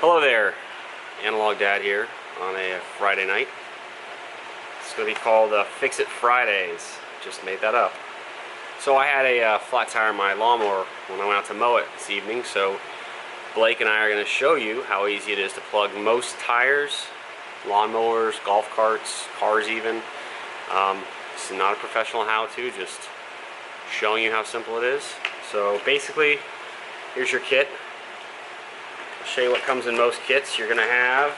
Hello there, Analog Dad here on a Friday night. It's going to be called Fix It Fridays. Just made that up. So I had a flat tire on my lawnmower when I went out to mow it this evening, so Blake and I are going to show you how easy it is to plug most tires, lawnmowers, golf carts, cars even. This is not a professional how-to, just showing you how simple it is. So basically, here's your kit. I'll show you what comes in most kits. You're going to have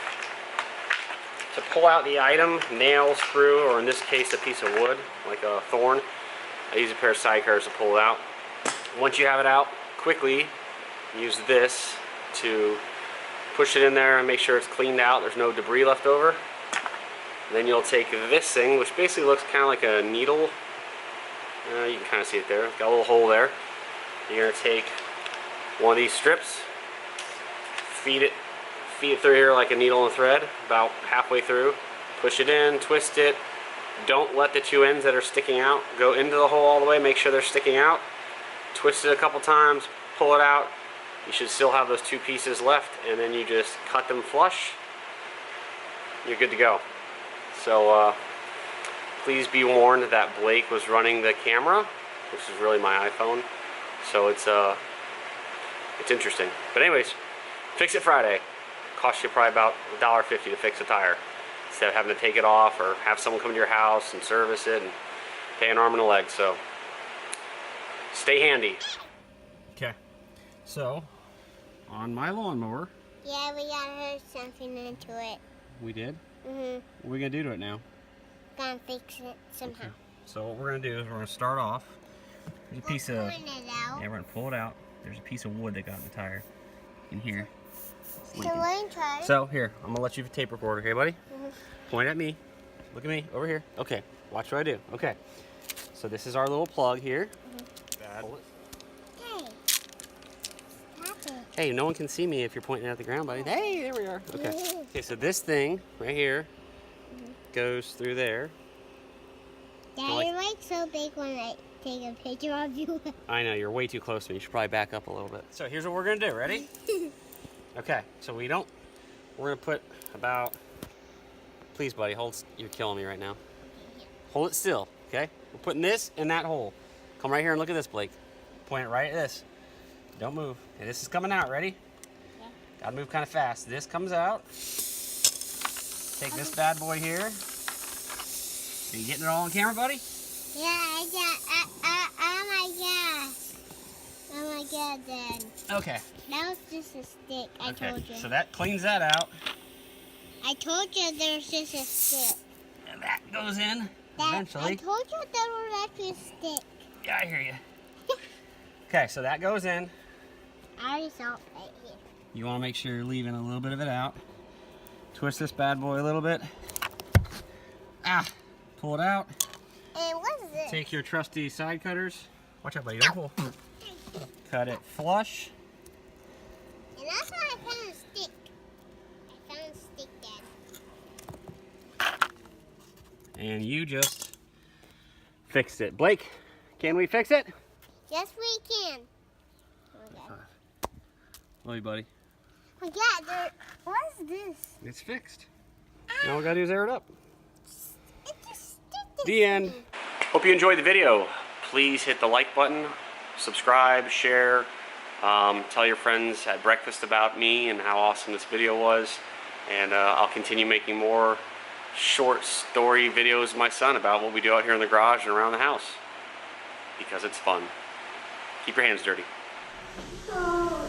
to pull out the item, nail, screw, or in this case a piece of wood, like a thorn. I use a pair of sidecars to pull it out. Once you have it out, quickly use this to push it in there and make sure it's cleaned out, there's no debris left over. Then you'll take this thing, which basically looks kind of like a needle. You can kind of see it there. It's got a little hole there. You're going to take one of these strips, feed it through here like a needle and thread, about halfway through. Push it in, twist it. Don't let the two ends that are sticking out go into the hole all the way. Make sure they're sticking out. Twist it a couple times, pull it out. You should still have those two pieces left, and then you just cut them flush. You're good to go. So please be warned that Blake was running the camera, which is really my iPhone. So it's interesting. But anyways, Fix It Friday. Costs you probably about $1.50 to fix a tire, instead of having to take it off or have someone come to your house and service it and pay an arm and a leg. So stay handy. Okay, so on my lawnmower. Yeah, we gotta hook something into it. We did? Mhm. What are we gonna do to it now? Gonna fix it somehow. Okay. So what we're gonna do is we're gonna start off. There's a piece of. Pulling it out. Yeah, we're gonna pull it out. There's a piece of wood that got in the tire. In here. So let me try. So here, I'm gonna let you tape record, okay, buddy? Mhm. Point at me. Look at me over here. Okay. Watch what I do. Okay. So this is our little plug here. Hey. Stop it. Hey, no one can see me if you're pointing at the ground, buddy. Hey, there we are. Okay. Okay, so this thing right here goes through there. Dad, you're like so big when I take a picture of you. I know, you're way too close to me. You should probably back up a little bit. So here's what we're gonna do. Ready? Okay. So we're gonna put about. Please, buddy, you're killing me right now. Hold it still, okay? We're putting this in that hole. Come right here and look at this, Blake. Point it right at this. Don't move. And this is coming out. Ready? Yeah. Gotta move kind of fast. This comes out. Take this bad boy here. Are you getting it all on camera, buddy? Yeah, I got. Oh my god, Dad. Okay. That was just a stick. I told you. So that cleans that out. I told you there's just a stick. And that goes in eventually. I told you there was actually a stick. Yeah, I hear you. Okay, so that goes in. I already saw it right here. You want to make sure you're leaving a little bit of it out. Twist this bad boy a little bit. Pull it out. And what's this? Take your trusty side cutters. Watch out, buddy. Don't pull. Cut it flush. And that's why I found a stick. I found a stick, Dad. And you just fixed it. Blake, can we fix it? Yes, we can. Okay. Love you, buddy. Oh, yeah, what is this? It's fixed. Now all we gotta do is air it up. It's a stick. The end. Hope you enjoyed the video. Please hit the like button, subscribe, share, tell your friends at breakfast about me and how awesome this video was. And I'll continue making more short story videos with my son about what we do out here in the garage and around the house. Because it's fun. Keep your hands dirty. Oh.